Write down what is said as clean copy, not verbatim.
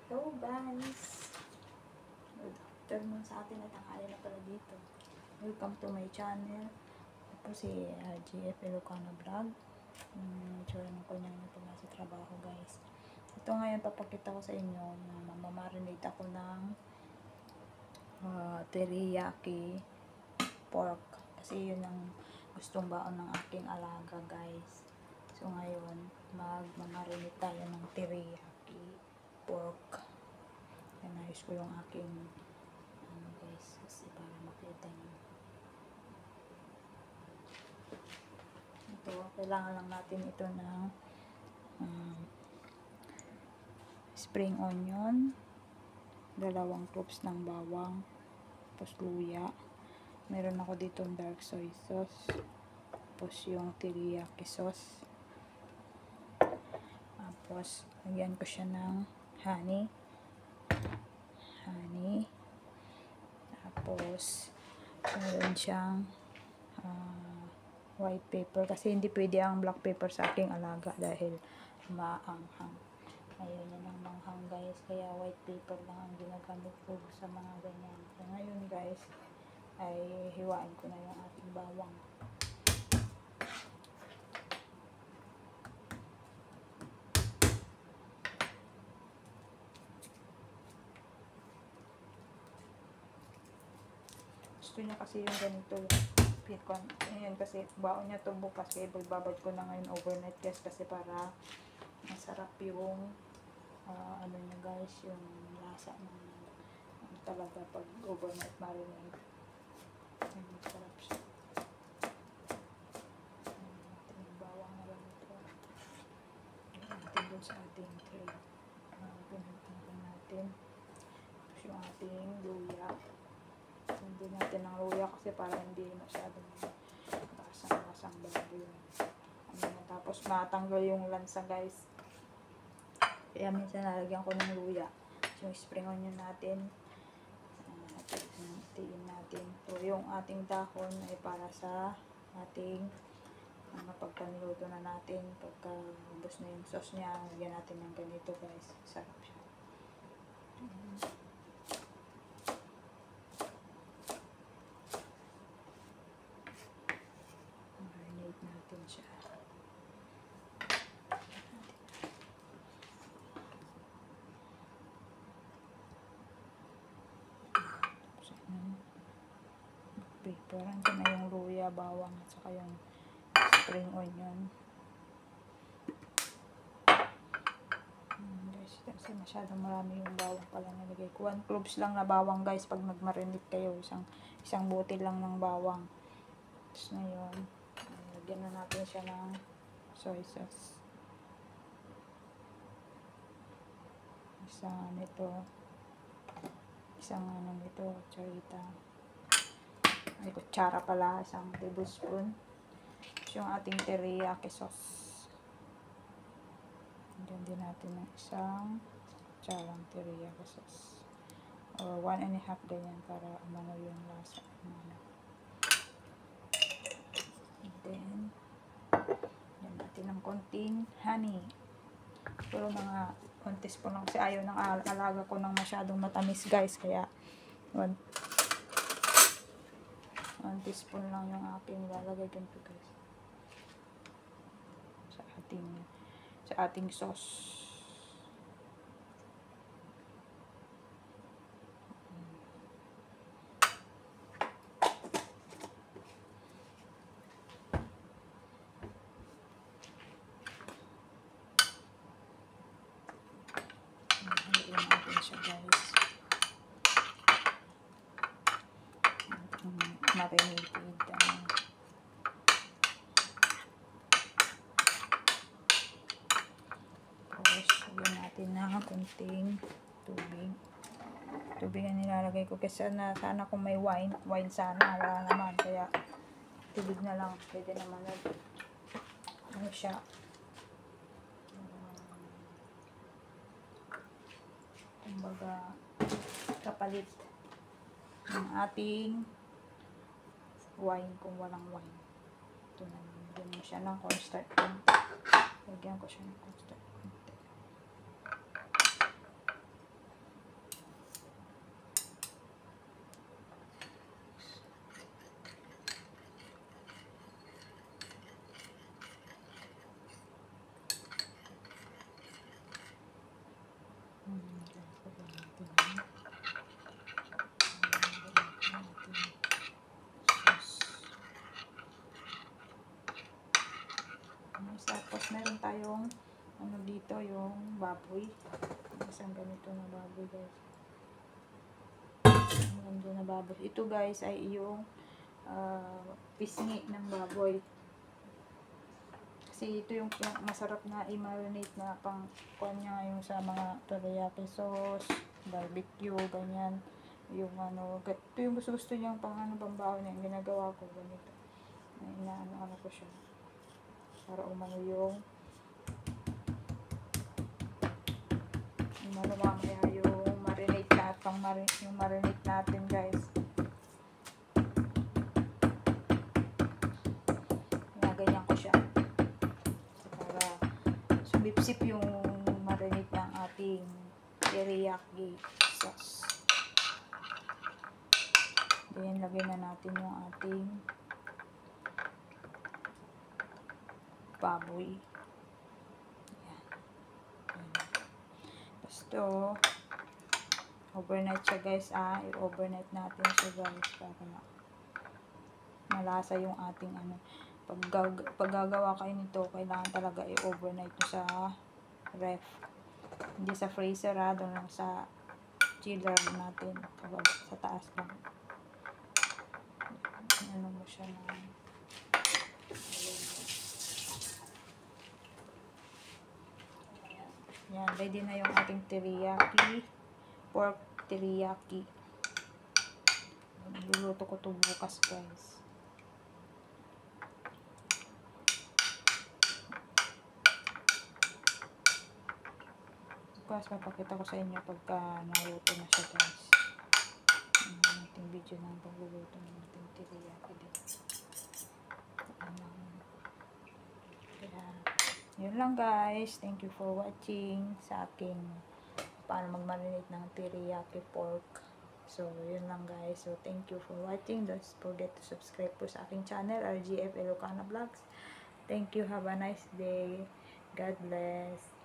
Hello guys! Good afternoon sa atin at tanghali na pala dito. Welcome to my channel. Ako si GF Ilocano Vlog. Tsura ng kunya na po nasa trabaho guys. Ito ngayon papakita ko sa inyo na mamamarinate ako ng teriyaki pork. Kasi yun ang gustong baon ng aking alaga guys. So ngayon magmamarinate tayo ng teriyaki pork. Inayos ko yung aking guys kasi para makita nyo. Ito, kailangan lang natin ito ng spring onion, 2 cloves ng bawang, tapos luya. Meron ako dito dark soy sauce, tapos yung teriyaki sauce. Tapos lagyan ko siya ng honey. Tapos meron siyang white pepper kasi hindi pwede ang black pepper sa aking alaga dahil maanghang. Ayun yan ang manghang guys, kaya white pepper lang ang ginagamit ko sa mga ganyan. So ngayon guys ay hiwain ko na yung ating bawang. Gusto niya kasi yung ganito pitcon. Ayan kasi baon niya to bukas kaya babad ko na ngayon overnight guys kasi para masarap yung ano niya guys, yung lasa ng talaga pag overnight marinate. Ayan, masarap siya. Ayan, bawang na lang ito. Natin dun sa ating tray. Pinagpapin natin. Tapos yung ating luya. Hindi natin ang luya kasi para hindi masyadong basang baboy. Tapos matanggal yung lansa guys. Kaya minsan nalagyan ko ng luya. Yung spring onion natin. Tiin natin. So yung ating dahon ay para sa ating pagka niluto na natin. Pagka ubos na yung sauce niya, lagyan natin ng ganito guys. Sarap siya. Marinate natin siya. Pepper. Andyan na yung luya, bawang at saka yung spring onion. Guys, kasi masyadong marami yung bawang pala nilagay ko. 1 cloves lang na bawang guys pag nagmarinate kayo. Isang bote lang ng bawang. Tapos ngayon, lagyan na natin siya ng soy sauce. Isang ano nito, charita. Ay, kutsara pala, 1 tablespoon. Tapos yung ating teriyaki sauce. Diyan din natin ng 1 kutsarang teriyaki sauce. Or 1.5 ganyan para umano yung lasa. And then, yan natin ng konting honey. Pero mga konti spoon lang kasi ayaw ng alaga ko ng masyadong matamis guys. Kaya 1 teaspoon lang yung aking lalagay dito guys sa ating sauce. Haluin natin siya guys. Marinated. Tapos, lagyan natin na kunting tubig. Tubig ang nilalagay ko kasi sana kung may wine sana, wala naman. Kaya, tubig na lang. Pwede naman na ano siya. Kumbaga, kapalit ng ating wine kung walang wine. Ito na lang. Lagyan mo siya ng cornstarch. Lagyan ko siya ng cornstarch. tayong ano dito, yung baboy. Isang ganito na baboy, guys. Ganito na baboy. Ito, guys, ay yung pisngi ng baboy. Kasi ito yung masarap na i-marinate na pang kuan niya yung sa mga teriyaki sauce, barbecue, ganyan. Yung ano, ito yung gusto niyang pang ano, pambaon niya. Yung ginagawa ko ganito. Inaano ko siya. Para umano yung mamaya yung marinate natin, yung marinate natin, guys. Ginaganyan ko siya. So, para sumipsip yung marinate ng ating teriyaki sauce. Then, lagyan na natin yung ating baboy. Ayan. Tapos to, overnight siya, guys. I-overnight natin siya, guys, para malasa yung ating ano. Pag gagawa kayo nito, kailangan talaga i-overnight nyo sa ref. Hindi sa freezer, doon lang sa chiller natin. Sa taas lang. Ano mo siya na yan, ready na yung ating teriyaki, pork teriyaki. Luluto ko ito bukas, guys. Bukas papakita ko sa inyo pagka naluto na siya, guys. Ang ating video ng pagluluto ng ating teriyaki din. Kaya, yun lang, guys. Thank you for watching sa aking paano mag-marinate ng teriyaki pork. So, yun lang, guys. So, thank you for watching. Don't forget to subscribe po sa aking channel, RGF Ilocana Vlogs. Thank you. Have a nice day. God bless.